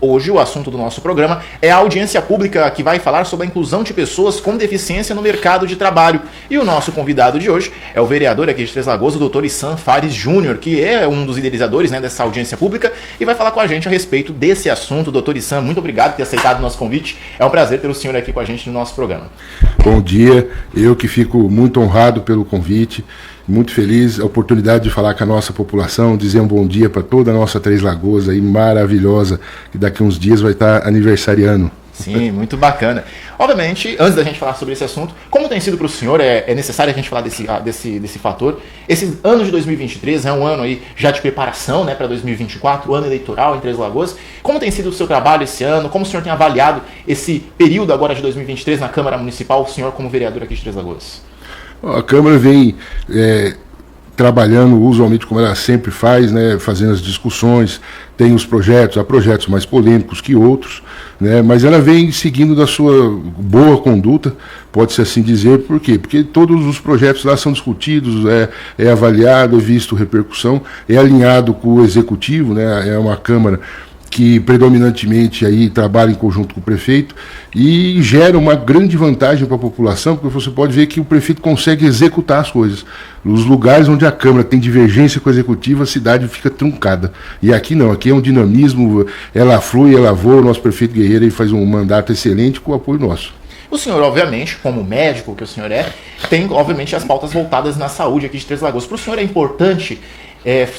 Hoje o assunto do nosso programa é a audiência pública que vai falar sobre a inclusão de pessoas com deficiência no mercado de trabalho. E o nosso convidado de hoje é o vereador aqui de Três Lagoas, o Dr. Issan Fares Júnior, que é um dos idealizadores, né, dessa audiência pública e vai falar com a gente a respeito desse assunto. Dr. Issan, muito obrigado por ter aceitado o nosso convite. É um prazer ter o senhor aqui com a gente no nosso programa. Bom dia, eu que fico muito honrado pelo convite. Muito feliz, a oportunidade de falar com a nossa população, dizer um bom dia para toda a nossa Três Lagoas aí, maravilhosa, que daqui a uns dias vai estar aniversariando. Sim, muito bacana. Obviamente, antes da gente falar sobre esse assunto, como tem sido para o senhor, é necessário a gente falar desse fator. Esse ano de 2023 é um ano aí já de preparação, né, para 2024, o ano eleitoral em Três Lagoas. Como tem sido o seu trabalho esse ano? Como o senhor tem avaliado esse período agora de 2023 na Câmara Municipal, o senhor como vereador aqui de Três Lagoas? A Câmara vem trabalhando usualmente como ela sempre faz, né, fazendo as discussões, tem os projetos, há projetos mais polêmicos que outros, né, mas ela vem seguindo da sua boa conduta, pode-se assim dizer. Por quê? Porque todos os projetos lá são discutidos, é avaliado, é visto repercussão, é alinhado com o Executivo, né, é uma Câmara que predominantemente aí trabalha em conjunto com o prefeito e gera uma grande vantagem para a população, porque você pode ver que o prefeito consegue executar as coisas. Nos lugares onde a Câmara tem divergência com o Executivo, a cidade fica truncada. E aqui não, aqui é um dinamismo, ela flui, ela voa, o nosso prefeito Guerreiro ele faz um mandato excelente com o apoio nosso. O senhor, obviamente, como médico que o senhor tem, obviamente, as pautas voltadas na saúde aqui de Três Lagoas. Para o senhor é importante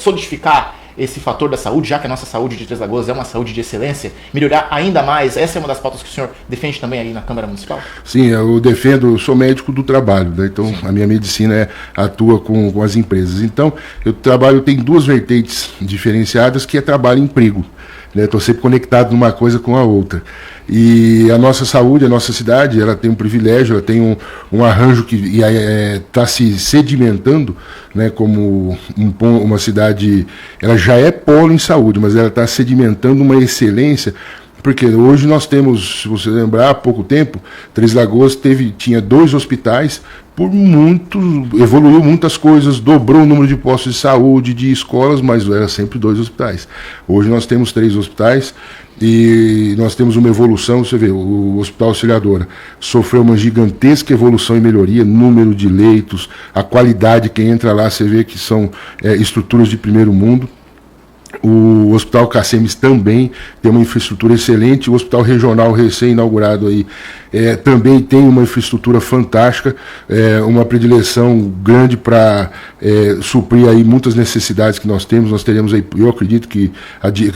solidificar esse fator da saúde, já que a nossa saúde de Três Lagoas é uma saúde de excelência, melhorar ainda mais? Essa é uma das pautas que o senhor defende também aí na Câmara Municipal? Sim, eu defendo, sou médico do trabalho, né? Então a minha medicina atua com as empresas. Então eu trabalho, tem duas vertentes diferenciadas, que é trabalho e emprego. Estou sempre conectado numa coisa com a outra. E a nossa saúde, a nossa cidade, ela tem um privilégio, ela tem um arranjo que está se sedimentando, né, como uma cidade, ela já é polo em saúde, mas ela está sedimentando uma excelência, porque hoje nós temos, se você lembrar, há pouco tempo, Três Lagoas tinha 2 hospitais, evoluiu muitas coisas, dobrou o número de postos de saúde, de escolas, mas era sempre 2 hospitais. Hoje nós temos 3 hospitais e nós temos uma evolução. Você vê, o Hospital Auxiliadora sofreu uma gigantesca evolução e melhoria, número de leitos, a qualidade, quem entra lá, você vê que são estruturas de primeiro mundo. O Hospital Cacemes também tem uma infraestrutura excelente. O Hospital Regional recém-inaugurado aí também tem uma infraestrutura fantástica, uma predileção grande para suprir aí muitas necessidades que nós temos. Nós teremos aí, eu acredito que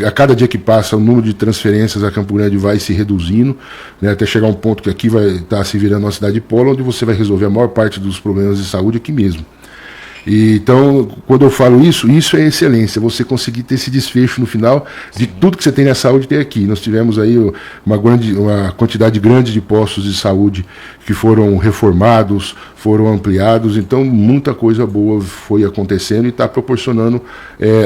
a cada dia que passa o número de transferências a Campo Grande vai se reduzindo, né, até chegar um ponto que aqui vai estar se virando uma cidade polo, onde você vai resolver a maior parte dos problemas de saúde aqui mesmo. Então, quando eu falo isso é excelência, você conseguir ter esse desfecho no final de tudo que você tem na saúde ter aqui. Nós tivemos aí uma quantidade grande de postos de saúde que foram reformados, foram ampliados, então muita coisa boa foi acontecendo e está proporcionando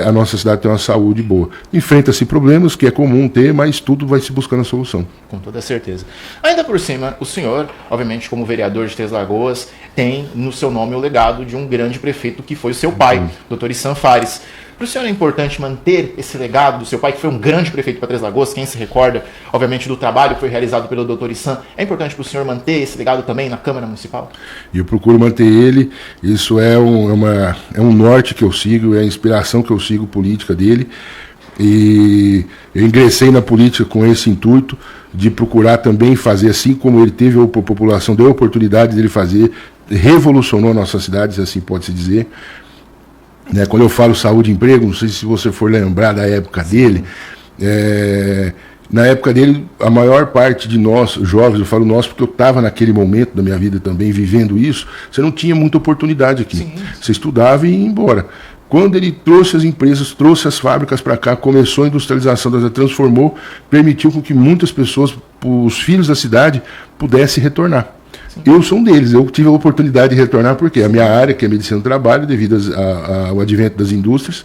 a nossa cidade ter uma saúde boa. Enfrenta-se problemas, que é comum ter, mas tudo vai se buscando a solução. Com toda certeza. Ainda por cima, o senhor, obviamente como vereador de Três Lagoas, tem no seu nome o legado de um grande prefeito que foi o seu pai, Dr. Issan Fares. Para o senhor é importante manter esse legado do seu pai, que foi um grande prefeito para Três Lagoas, quem se recorda, obviamente, do trabalho que foi realizado pelo Dr. Issan. É importante para o senhor manter esse legado também na Câmara Municipal? Eu procuro manter ele, isso é um norte que eu sigo, é a inspiração que eu sigo política dele. E eu ingressei na política com esse intuito de procurar também fazer assim como ele teve, a população deu a oportunidade dele fazer, revolucionou a nossa cidade, se assim pode-se dizer. Quando eu falo saúde e emprego, não sei se você for lembrar da época dele, na época dele, a maior parte de nós, jovens, eu falo nós porque eu estava naquele momento da minha vida também vivendo isso, você não tinha muita oportunidade aqui. Sim. Você estudava e ia embora. Quando ele trouxe as empresas, trouxe as fábricas para cá, começou a industrialização, transformou, permitiu com que muitas pessoas, os filhos da cidade, pudessem retornar. Sim. Eu sou um deles, eu tive a oportunidade de retornar porque a minha área, que é a medicina do trabalho, devido ao advento das indústrias,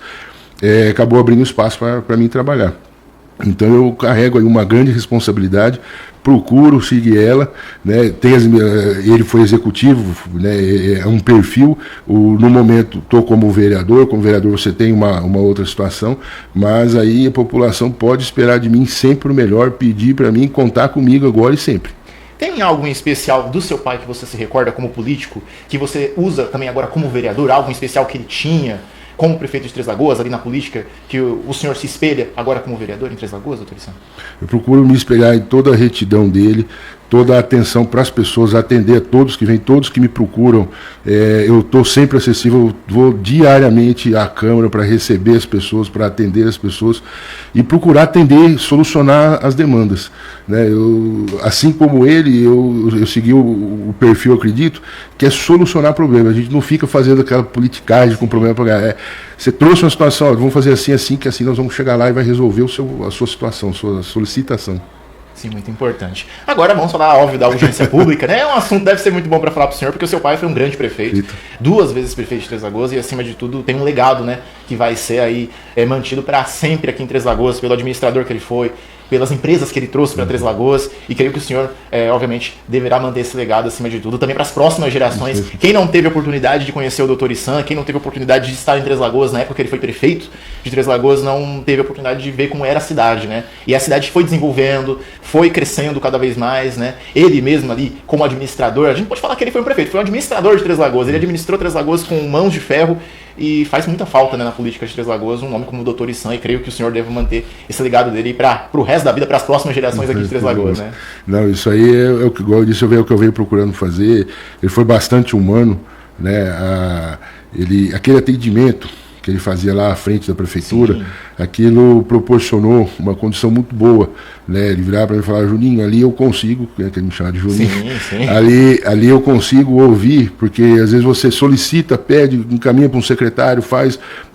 acabou abrindo espaço para mim trabalhar. Então eu carrego aí uma grande responsabilidade, procuro seguir ela, né? Ele foi executivo, né? É um perfil, no momento estou como vereador você tem uma outra situação, mas aí a população pode esperar de mim sempre o melhor, pedir para mim, contar comigo agora e sempre. Tem algo em especial do seu pai que você se recorda como político, que você usa também agora como vereador, algo em especial que ele tinha como prefeito de Três Lagoas, ali na política, que o senhor se espelha agora como vereador em Três Lagoas, doutor Issan? Eu procuro me espelhar em toda a retidão dele, toda a atenção para as pessoas, atender a todos que vêm, todos que me procuram. Eu estou sempre acessível, vou diariamente à Câmara para receber as pessoas, para atender as pessoas e procurar atender, solucionar as demandas. Né? Assim como ele, eu segui o perfil, acredito, que é solucionar problemas. A gente não fica fazendo aquela politicagem com problema para você trouxe uma situação, ó, vamos fazer assim, que assim nós vamos chegar lá e vai resolver a sua situação, a sua solicitação. Sim, muito importante. Agora vamos falar, óbvio, da audiência pública, né? É um assunto que deve ser muito bom para falar para o senhor, porque o seu pai foi um grande prefeito, 2 vezes prefeito de Três Lagoas e, acima de tudo, tem um legado, né? Que vai ser aí mantido para sempre aqui em Três Lagoas, pelo administrador que ele foi, pelas empresas que ele trouxe para Três Lagoas, e creio que o senhor, obviamente, deverá manter esse legado, acima de tudo, também para as próximas gerações. Quem não teve a oportunidade de conhecer o Dr. Issan, quem não teve a oportunidade de estar em Três Lagoas, na época que ele foi prefeito de Três Lagoas, não teve a oportunidade de ver como era a cidade, né? E a cidade foi desenvolvendo, foi crescendo cada vez mais, né? Ele mesmo ali, como administrador, a gente pode falar que ele foi um prefeito, foi um administrador de Três Lagoas, ele administrou Três Lagoas com mãos de ferro, e faz muita falta, né, na política de Três Lagoas um nome como o Dr. Issan, e creio que o senhor deve manter esse legado dele para o resto da vida, para as próximas gerações aqui de Três Lagoas, né? Não, isso aí é o que, igual eu disse, é o que eu venho procurando fazer. Ele foi bastante humano, né? Aquele atendimento que ele fazia lá à frente da prefeitura, sim, aquilo proporcionou uma condição muito boa, né? Ele virava para mim e falava: Juninho, ali eu consigo, que ele me chama de Juninho, sim. Ali eu consigo ouvir, porque às vezes você solicita, pede, encaminha para um secretário,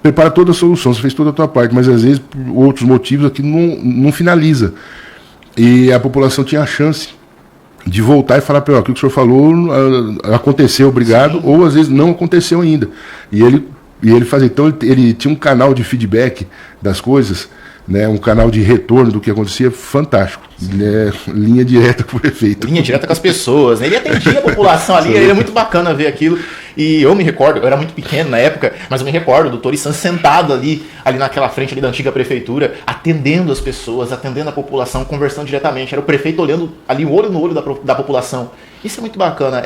prepara toda a solução, você fez toda a tua parte, mas às vezes por outros motivos aquilo não finaliza. E a população tinha a chance de voltar e falar para ele: o que o senhor falou aconteceu, obrigado, sim, ou às vezes não aconteceu ainda. E ele fazia, então ele tinha um canal de feedback das coisas, né, um canal de retorno do que acontecia fantástico. Linha direta com o prefeito. Linha direta com as pessoas, né? Ele atendia a população ali, era muito bacana ver aquilo. E eu me recordo, eu era muito pequeno na época, mas eu me recordo do Dr. Issan sentado ali naquela frente ali da antiga prefeitura, atendendo as pessoas, atendendo a população, conversando diretamente. Era o prefeito olhando ali o olho no olho da população. Isso é muito bacana.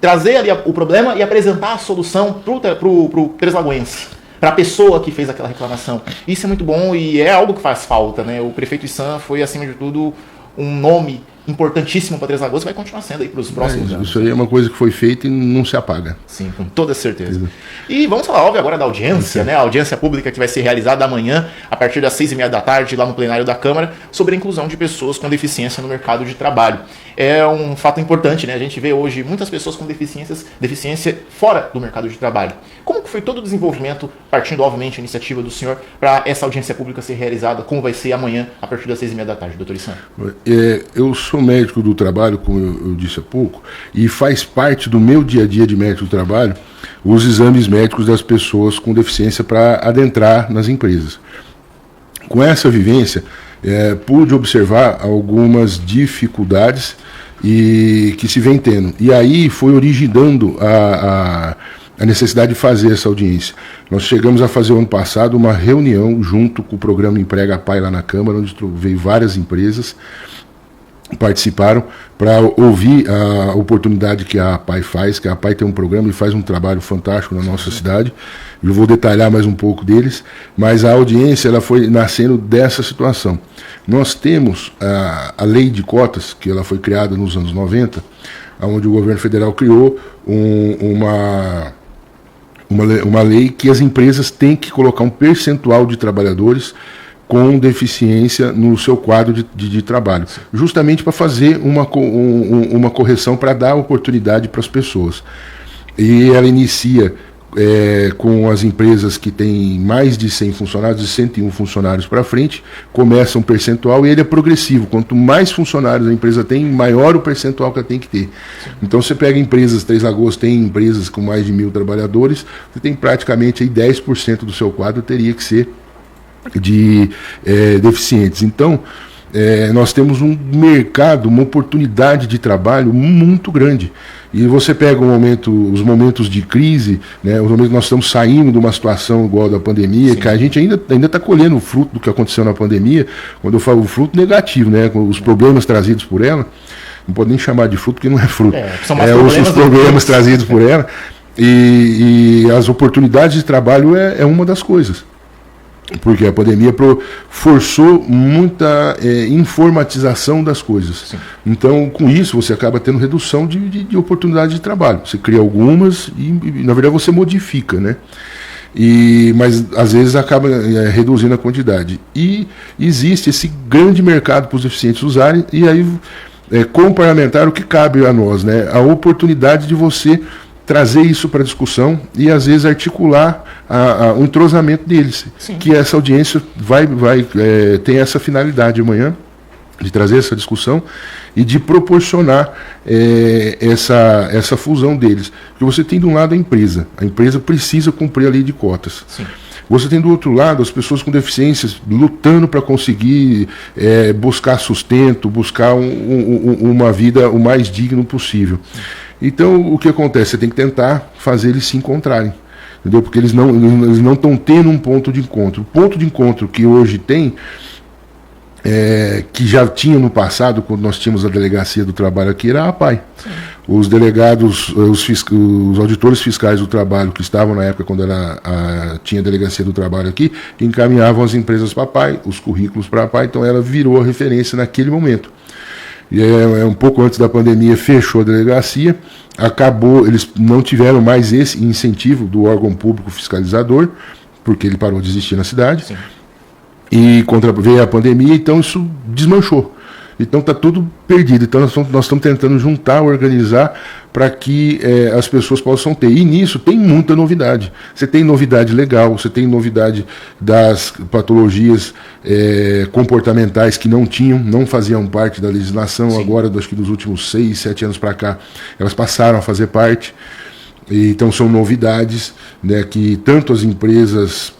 Trazer ali o problema e apresentar a solução pro Três Lagoense, para a pessoa que fez aquela reclamação. Isso é muito bom e é algo que faz falta, né? O prefeito Issan foi, acima de tudo, um nome importantíssimo para Três Lagoas, vai continuar sendo aí para os próximos anos. Isso aí é uma coisa que foi feita e não se apaga. Sim, com toda certeza. E vamos falar, óbvio, agora da audiência, né? A audiência pública que vai ser realizada amanhã, a partir das 6h30 da tarde, lá no plenário da Câmara, sobre a inclusão de pessoas com deficiência no mercado de trabalho. É um fato importante, né? A gente vê hoje muitas pessoas com deficiência fora do mercado de trabalho. Como que foi todo o desenvolvimento, partindo, obviamente, a iniciativa do senhor, para essa audiência pública ser realizada? Como vai ser amanhã, a partir das 6h30 da tarde, doutor Issan? Eu sou médico do trabalho, como eu disse há pouco, e faz parte do meu dia a dia de médico do trabalho os exames médicos das pessoas com deficiência para adentrar nas empresas. Com essa vivência, pude observar algumas dificuldades que se vem tendo. E aí foi originando a necessidade de fazer essa audiência. Nós chegamos a fazer ano passado uma reunião junto com o programa Emprega Pai lá na Câmara, onde veio várias empresas, participaram para ouvir a oportunidade que a APAI faz, que a APAI tem um programa e faz um trabalho fantástico na nossa cidade. Eu vou detalhar mais um pouco deles, mas a audiência ela foi nascendo dessa situação. Nós temos a lei de cotas, que ela foi criada nos anos 90, onde o governo federal criou uma lei que as empresas têm que colocar um percentual de trabalhadores com deficiência no seu quadro de trabalho, justamente para fazer uma correção, para dar oportunidade para as pessoas. E ela inicia com as empresas que têm mais de 100 funcionários, de 101 funcionários para frente, começa um percentual e ele é progressivo. Quanto mais funcionários a empresa tem, maior o percentual que ela tem que ter. Então você pega empresas, Três Lagoas tem empresas com mais de 1.000 trabalhadores, você tem praticamente aí 10% do seu quadro teria que ser deficientes. Então, nós temos um mercado, uma oportunidade de trabalho muito grande. E você pega os momentos de crise, né, os momentos que nós estamos saindo de uma situação igual da pandemia, que a gente ainda está colhendo o fruto do que aconteceu na pandemia, quando eu falo o fruto negativo, né, com os problemas trazidos por ela, não pode nem chamar de fruto porque não é fruto, são mais problemas os problemas trazidos por ela, e as oportunidades de trabalho é uma das coisas. Porque a pandemia forçou muita informatização das coisas. Sim. Então, com isso, você acaba tendo redução de oportunidades de trabalho. Você cria algumas e, na verdade, você modifica, né? Mas, às vezes, acaba reduzindo a quantidade. E existe esse grande mercado para os deficientes usarem, e aí, como parlamentar, o que cabe a nós, né? A oportunidade de você trazer isso para a discussão e, às vezes, articular o entrosamento deles. Sim. Que essa audiência tem essa finalidade amanhã, de trazer essa discussão e de proporcionar essa fusão deles. Porque você tem, de um lado, a empresa precisa cumprir a lei de cotas. Sim. Você tem, do outro lado, as pessoas com deficiências lutando para conseguir buscar sustento, buscar uma vida o mais digna possível. Sim. Então, o que acontece? Você tem que tentar fazer eles se encontrarem, entendeu? Porque eles não estão tendo um ponto de encontro. O ponto de encontro que hoje tem, que já tinha no passado, quando nós tínhamos a delegacia do trabalho aqui, era a APAI. Sim. Os delegados, os auditores fiscais do trabalho, que estavam na época quando tinha a delegacia do trabalho aqui, encaminhavam as empresas para a APAI, os currículos para a APAI, então ela virou a referência naquele momento. E um pouco antes da pandemia fechou a delegacia, acabou, eles não tiveram mais esse incentivo do órgão público fiscalizador, porque ele parou de existir na cidade. Sim. E veio a pandemia, então isso desmanchou. Então está tudo perdido. Então nós estamos tentando juntar, organizar para que as pessoas possam ter. E nisso tem muita novidade. Você tem novidade legal, você tem novidade das patologias comportamentais que não faziam parte da legislação. Sim. Agora, acho que dos últimos 6, 7 anos para cá, elas passaram a fazer parte. Então são novidades, né, que tanto as empresas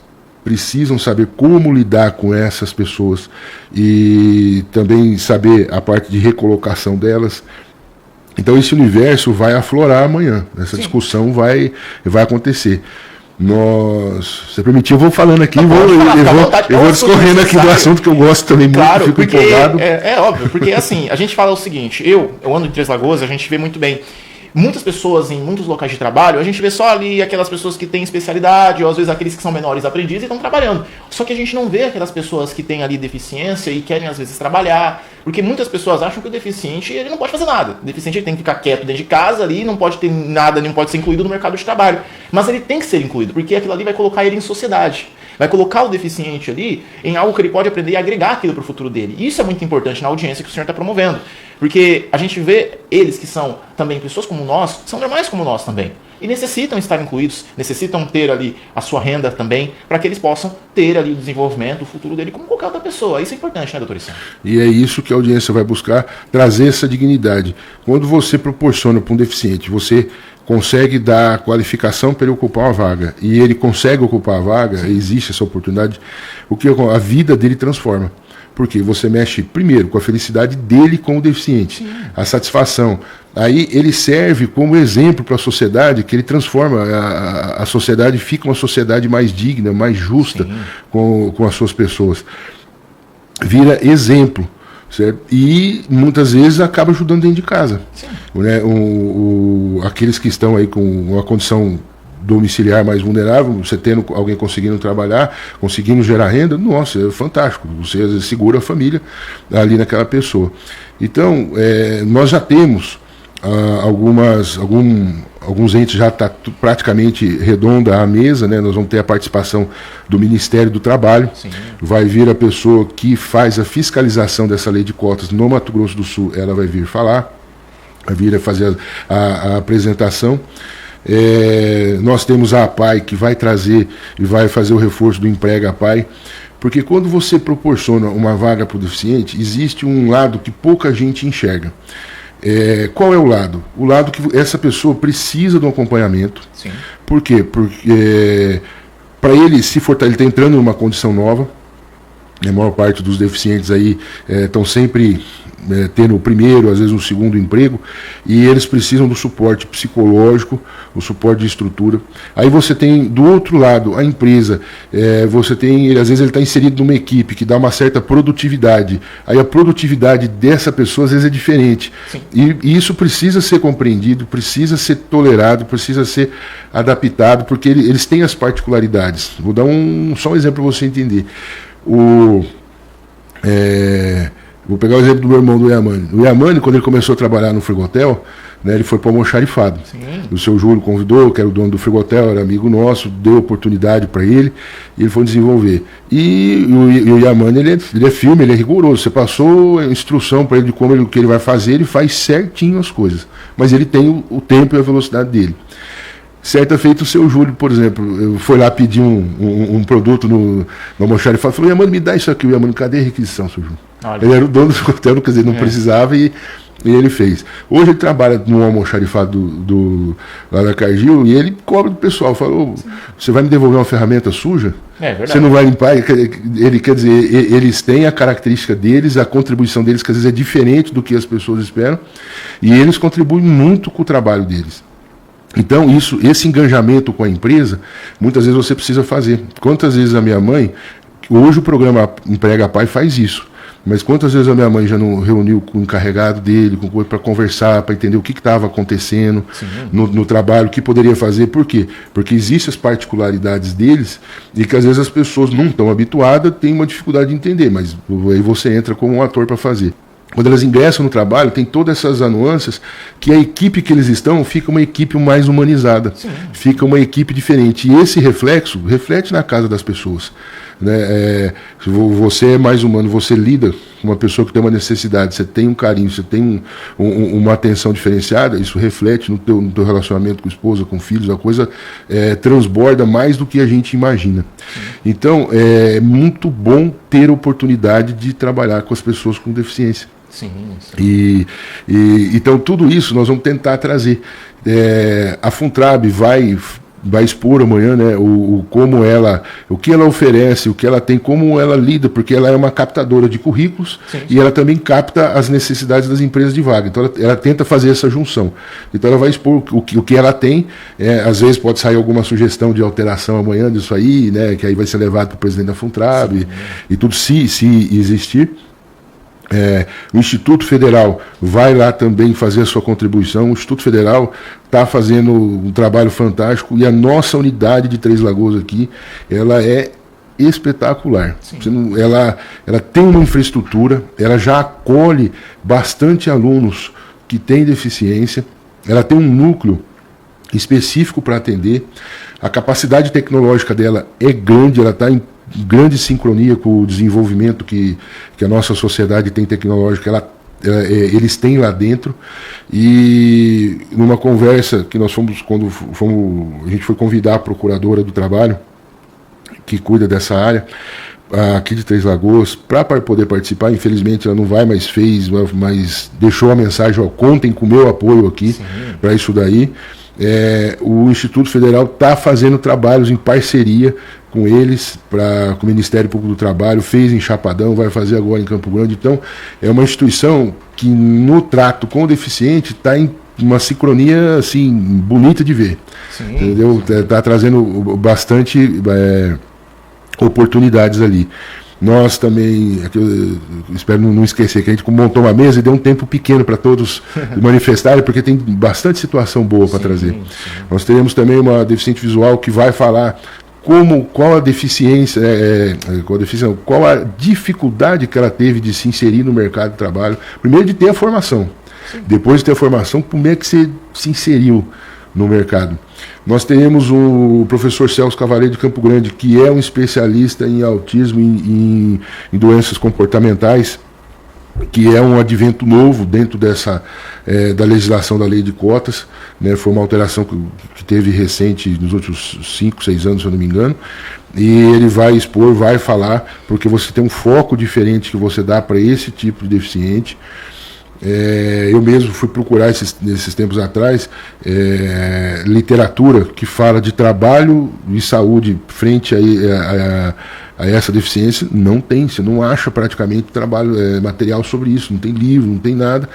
precisam saber como lidar com essas pessoas e também saber a parte de recolocação delas. Então esse universo vai aflorar amanhã, essa Sim. discussão vai acontecer. Se permitir, eu vou falando aqui, eu vou discorrendo aqui do assunto que eu gosto também muito, claro, fico empolgado. É óbvio, porque assim, a gente fala o seguinte, eu ando em Três Lagoas, a gente vê muito bem. Muitas pessoas em muitos locais de trabalho, a gente vê só ali aquelas pessoas que têm especialidade, ou às vezes aqueles que são menores aprendizes e estão trabalhando. Só que a gente não vê aquelas pessoas que têm ali deficiência e querem às vezes trabalhar, porque muitas pessoas acham que o deficiente ele não pode fazer nada. O deficiente ele tem que ficar quieto dentro de casa ali, não pode ter nada, não pode ser incluído no mercado de trabalho. Mas ele tem que ser incluído, porque aquilo ali vai colocar ele em sociedade. Vai colocar o deficiente ali em algo que ele pode aprender e agregar aquilo para o futuro dele. E isso é muito importante na audiência que o senhor está promovendo. Porque a gente vê eles que são também pessoas como nós, são normais como nós também. E necessitam estar incluídos, necessitam ter ali a sua renda também, para que eles possam ter ali o desenvolvimento, o futuro dele como qualquer outra pessoa. Isso é importante, né, doutor Issan? E é isso que a audiência vai buscar, trazer essa dignidade. Quando você proporciona para um deficiente, você consegue dar qualificação para ele ocupar uma vaga, e ele consegue ocupar a vaga, Sim. existe essa oportunidade, a vida dele transforma. Porque você mexe, primeiro, com a felicidade dele como deficiente, Sim. a satisfação. Aí ele serve como exemplo para a sociedade, que ele transforma, a sociedade fica uma sociedade mais digna, mais justa com as suas pessoas. Vira exemplo. Certo? E muitas vezes acaba ajudando dentro de casa. Né? Aqueles que estão aí com uma condição domiciliar mais vulnerável, você tendo alguém conseguindo trabalhar, conseguindo gerar renda, nossa, é fantástico. Você segura a família ali naquela pessoa. Então, nós já temos alguns entes, já está praticamente redonda a mesa, né? Nós vamos ter a participação do Ministério do Trabalho. Sim. Vai vir a pessoa que faz a fiscalização dessa lei de cotas no Mato Grosso do Sul, ela vai vir falar, vai vir a fazer a apresentação. Nós temos a APAI, que vai trazer e vai fazer o reforço do Emprega APAI, porque quando você proporciona uma vaga para o deficiente, existe um lado que pouca gente enxerga. Qual é o lado? O lado que essa pessoa precisa de um acompanhamento. Sim. Por quê? Porque para ele se fortalecer, ele está entrando numa condição nova, A maior parte dos deficientes aí estão sempre tendo o primeiro, às vezes o segundo emprego, e eles precisam do suporte psicológico, o suporte de estrutura. Aí você tem, do outro lado, a empresa, você tem, às vezes ele está inserido numa equipe que dá uma certa produtividade, aí a produtividade dessa pessoa às vezes é diferente, e isso precisa ser compreendido, precisa ser tolerado, precisa ser adaptado, porque eles têm as particularidades. Vou dar só um exemplo para você entender. Vou pegar o exemplo do meu irmão, do Yamani. O Yamani, quando ele começou a trabalhar no Frigotel, né, ele foi para o almoxarifado. O seu Júlio convidou, que era o dono do Frigotel, era amigo nosso, deu oportunidade para ele, e ele foi desenvolver. E o Yamani, ele é firme, ele é rigoroso. Você passou a instrução para ele de como o que ele vai fazer, ele faz certinho as coisas. Mas ele tem o tempo e a velocidade dele. Certa feita, o seu Júlio, por exemplo, foi lá pedir um produto no almoxarifado, falou: Yamani, me dá isso aqui. O Yamani, cadê a requisição, seu Júlio? Ele era o dono do hotel, quer dizer, não precisava, e ele fez. Hoje ele trabalha no almoxarifado lá da Cargill, e ele cobra do pessoal, falou: você vai me devolver uma ferramenta suja? Você não vai limpar? Ele, quer dizer, eles têm a característica deles, a contribuição deles, que às vezes é diferente do que as pessoas esperam, e eles contribuem muito com o trabalho deles. Então, esse engajamento com a empresa, muitas vezes você precisa fazer. Quantas vezes a minha mãe, hoje o programa Emprega Pai faz isso, mas quantas vezes a minha mãe já não reuniu com o encarregado dele, para conversar, para entender o que estava acontecendo no trabalho, o que poderia fazer. Por quê? Porque existem as particularidades deles e que às vezes as pessoas não estão habituadas, têm uma dificuldade de entender, mas aí você entra como um ator para fazer. Quando elas ingressam no trabalho, tem todas essas nuances que a equipe que eles estão fica uma equipe mais humanizada, fica uma equipe diferente. E esse reflexo reflete na casa das pessoas. Né? Você é mais humano, você lida com uma pessoa que tem uma necessidade, você tem um carinho, você tem uma atenção diferenciada, isso reflete no teu relacionamento com a esposa, com filhos, a coisa transborda mais do que a gente imagina. Então, é muito bom ter a oportunidade de trabalhar com as pessoas com deficiência. Então tudo isso nós vamos tentar trazer. A Funtrab vai expor amanhã, né, o que ela oferece, o que ela tem, como ela lida, porque ela é uma captadora de currículos e ela também capta as necessidades das empresas de vaga. Então ela tenta fazer essa junção. Então ela vai expor o que ela tem. Às vezes pode sair alguma sugestão de alteração amanhã disso aí, né, que aí vai ser levado para o presidente da Funtrab e tudo, se existir. O Instituto Federal vai lá também fazer a sua contribuição. O Instituto Federal está fazendo um trabalho fantástico e a nossa unidade de Três Lagoas aqui, ela é espetacular. Ela tem uma infraestrutura, ela já acolhe bastante alunos que têm deficiência, ela tem um núcleo específico para atender, a capacidade tecnológica dela é grande, ela está em grande sincronia com o desenvolvimento que a nossa sociedade tem tecnológica, eles têm lá dentro. E numa conversa que nós quando a gente foi convidar a procuradora do trabalho, que cuida dessa área, aqui de Três Lagoas, para poder participar. Infelizmente ela não vai, mas deixou a mensagem: contem com o meu apoio aqui para isso daí. O Instituto Federal está fazendo trabalhos em parceria com eles, com o Ministério Público do Trabalho, fez em Chapadão, vai fazer agora em Campo Grande. Então, é uma instituição que no trato com o deficiente está em uma sincronia assim, bonita de ver. Entendeu? Está trazendo bastante oportunidades ali. Nós também, eu espero não esquecer, que a gente montou uma mesa e deu um tempo pequeno para todos manifestarem, porque tem bastante situação boa para trazer. Nós teremos também uma deficiente visual que vai falar qual a deficiência, qual a dificuldade que ela teve de se inserir no mercado de trabalho. Primeiro, de ter a formação. Depois de ter a formação, como é que você se inseriu no mercado. Nós teremos o professor Celso Cavaleiro de Campo Grande, que é um especialista em autismo, em doenças comportamentais, que é um advento novo dentro da legislação da lei de cotas, né? Foi uma alteração que teve recente nos últimos 5, 6 anos, se eu não me engano, e ele vai expor, vai falar, porque você tem um foco diferente que você dá para esse tipo de deficiente. Eu mesmo fui procurar esses tempos atrás literatura que fala de trabalho e saúde frente a essa deficiência, não tem, você não acha praticamente trabalho, material sobre isso, não tem livro, não tem nada,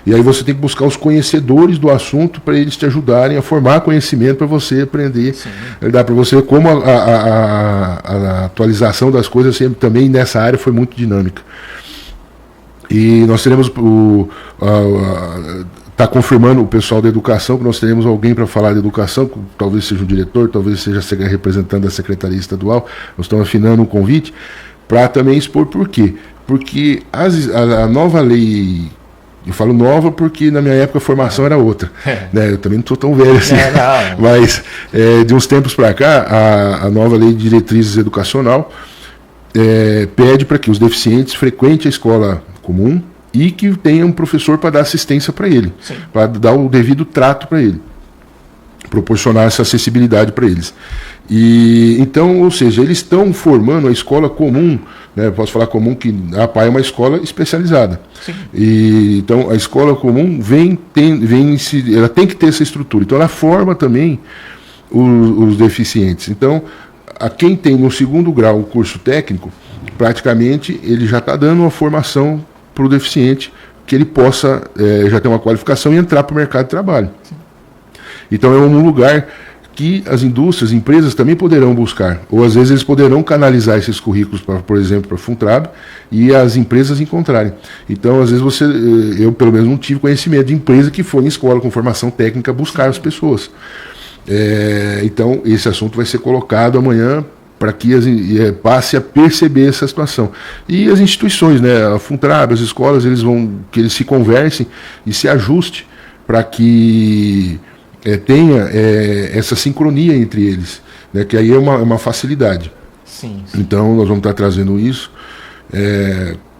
e aí você tem que buscar os conhecedores do assunto para eles te ajudarem a formar conhecimento para você aprender, dá para você como a atualização das coisas sempre também nessa área foi muito dinâmica. E nós teremos está confirmando o pessoal da educação que nós teremos alguém para falar de educação, talvez seja o diretor, talvez seja representante da Secretaria Estadual. Nós estamos afinando o convite para também expor por quê. Porque a nova lei, eu falo nova porque na minha época a formação era outra, né? Eu também não estou tão velho assim, mas de uns tempos para cá, a nova lei de diretrizes educacional pede para que os deficientes frequentem a escola comum e que tenha um professor para dar assistência para ele, para dar o devido trato para ele, proporcionar essa acessibilidade para eles. E então, ou seja, eles estão formando a escola comum, né? Posso falar comum que a APAE é uma escola especializada. E então a escola comum ela tem que ter essa estrutura. Então ela forma também os deficientes. Então, a quem tem no segundo grau o curso técnico, praticamente ele já está dando uma formação para o deficiente, que ele possa já ter uma qualificação e entrar para o mercado de trabalho. Então é um lugar que as indústrias, empresas também poderão buscar, ou às vezes eles poderão canalizar esses currículos, por exemplo, para a Funtrab, e as empresas encontrarem. Então, às vezes eu pelo menos não tive conhecimento de empresa que foi em escola com formação técnica buscar as pessoas. Então, esse assunto vai ser colocado amanhã para que passe a perceber essa situação. E as instituições, né, a Funtrab, as escolas, que eles se conversem e se ajuste para que tenha essa sincronia entre eles, né, que aí é uma facilidade. Sim. Então, nós vamos estar trazendo isso.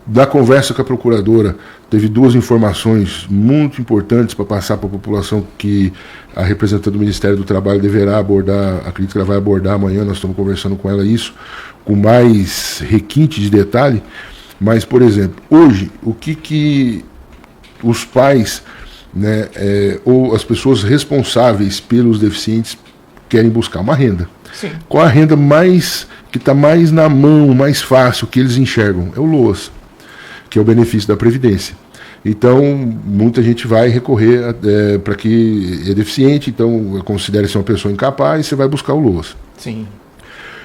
Da conversa com a procuradora, teve duas informações muito importantes para passar para a população que a representante do Ministério do Trabalho deverá abordar, acredito que ela vai abordar amanhã, nós estamos conversando com ela isso, com mais requinte de detalhe. Mas, por exemplo, hoje, o que os pais, né, ou as pessoas responsáveis pelos deficientes querem buscar? Uma renda. Sim. Qual a renda que está mais na mão, mais fácil, que eles enxergam? É o LOAS, que é o benefício da Previdência. Então, muita gente vai recorrer para que é deficiente, então considere-se uma pessoa incapaz, e você vai buscar o LOAS. Sim.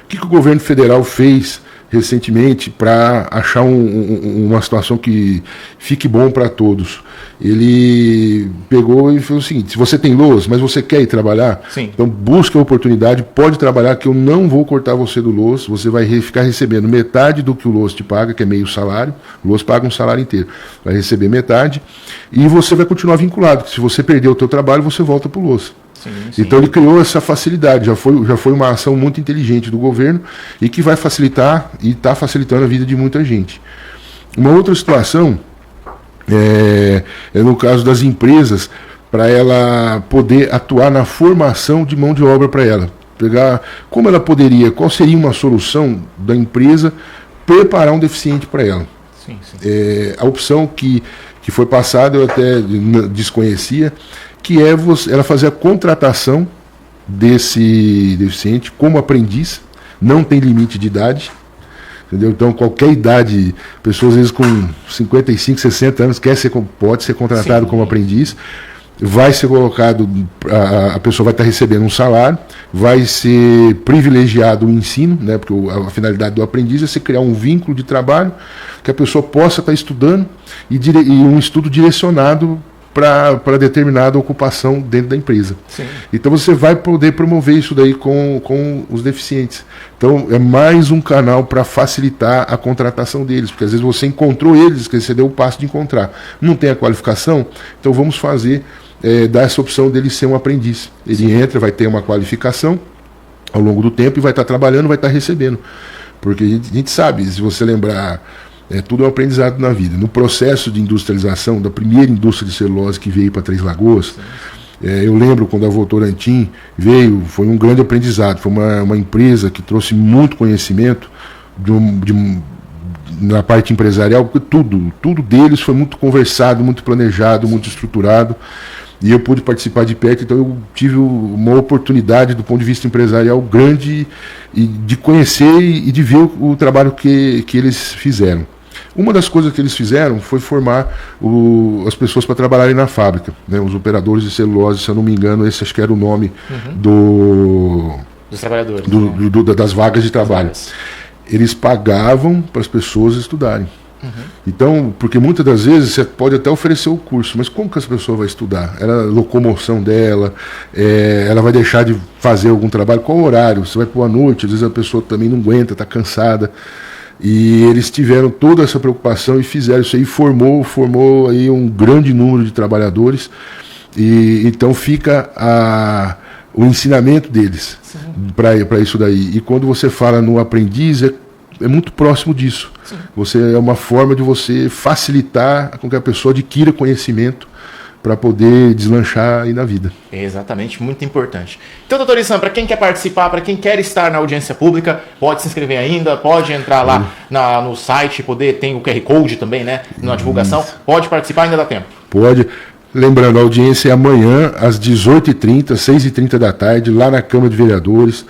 O que o governo federal fez recentemente para achar uma situação que fique bom para todos? Ele pegou e fez o seguinte: se você tem LOAS, mas você quer ir trabalhar, então busca a oportunidade, pode trabalhar, que eu não vou cortar você do LOAS, você vai ficar recebendo metade do que o LOAS te paga, que é meio salário, o LOAS paga um salário inteiro, vai receber metade, e você vai continuar vinculado, se você perder o teu trabalho, você volta para o LOAS. Sim. Então ele criou essa facilidade, já foi uma ação muito inteligente do governo e que vai facilitar e está facilitando a vida de muita gente. Uma outra situação é no caso das empresas, para ela poder atuar na formação de mão de obra para ela. Como ela poderia, qual seria uma solução da empresa preparar um deficiente para ela? Sim. A opção que foi passada, eu até desconhecia, que ela fazer a contratação desse deficiente como aprendiz, não tem limite de idade, entendeu? Então, qualquer idade, pessoas às vezes com 55, 60 anos, pode ser contratado como aprendiz, vai ser colocado, a pessoa vai estar recebendo um salário, vai ser privilegiado o ensino, né? Porque a finalidade do aprendiz é você criar um vínculo de trabalho, que a pessoa possa estar estudando e um estudo direcionado para determinada ocupação dentro da empresa. Sim. Então você vai poder promover isso daí com os deficientes. Então é mais um canal para facilitar a contratação deles, porque às vezes você encontrou eles, que você deu o passo de encontrar. Não tem a qualificação, então vamos dar essa opção dele ser um aprendiz. Ele entra, vai ter uma qualificação ao longo do tempo e vai estar trabalhando, vai estar recebendo. Porque a gente sabe, se você lembrar, tudo é um aprendizado na vida. No processo de industrialização, da primeira indústria de celulose que veio para Três Lagoas, eu lembro quando a Votorantim veio, foi um grande aprendizado. Foi uma empresa que trouxe muito conhecimento na parte empresarial, porque tudo deles foi muito conversado, muito planejado, muito estruturado. e eu pude participar de perto, então eu tive uma oportunidade do ponto de vista empresarial grande e de conhecer e de ver o trabalho que eles fizeram. Uma das coisas que eles fizeram foi formar as pessoas para trabalharem na fábrica, né? Os operadores de celulose, se eu não me engano, esse acho que era o nome dos trabalhadores, das vagas de trabalho. Eles pagavam para as pessoas estudarem. Então, porque muitas das vezes você pode até oferecer o curso, mas como que essa pessoa vai estudar? A locomoção dela, ela vai deixar de fazer algum trabalho, qual o horário? Você vai pôr à noite, às vezes a pessoa também não aguenta, está cansada. E eles tiveram toda essa preocupação e fizeram isso aí, formou aí um grande número de trabalhadores, e então fica o ensinamento deles para isso daí. E quando você fala no aprendiz, é muito próximo disso. É uma forma de você facilitar com que a pessoa adquira conhecimento para poder deslanchar aí na vida. Exatamente, muito importante. Então, doutor Isam, para quem quer participar, para quem quer estar na audiência pública, pode se inscrever ainda, pode entrar lá no site, tem o QR Code também, né, na divulgação, pode participar, ainda dá tempo. Pode. Lembrando, a audiência é amanhã, às 18h30, 6h30 da tarde, lá na Câmara de Vereadores.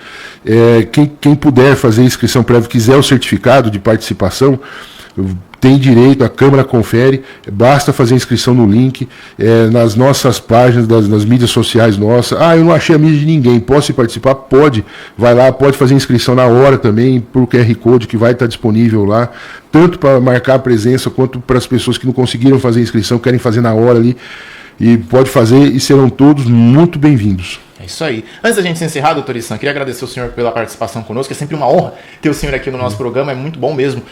Quem puder fazer inscrição prévia, quiser o certificado de participação, tem direito, a Câmara confere, basta fazer inscrição no link, nas nossas páginas, nas mídias sociais nossas. Eu não achei a mídia de ninguém, posso participar? Pode, vai lá, pode fazer inscrição na hora também, por QR Code que vai estar disponível lá, tanto para marcar a presença, quanto para as pessoas que não conseguiram fazer inscrição, querem fazer na hora ali, e pode fazer, e serão todos muito bem-vindos. É isso aí. Antes da gente se encerrar, doutor Isam, queria agradecer o senhor pela participação conosco, é sempre uma honra ter o senhor aqui no nosso programa, é muito bom mesmo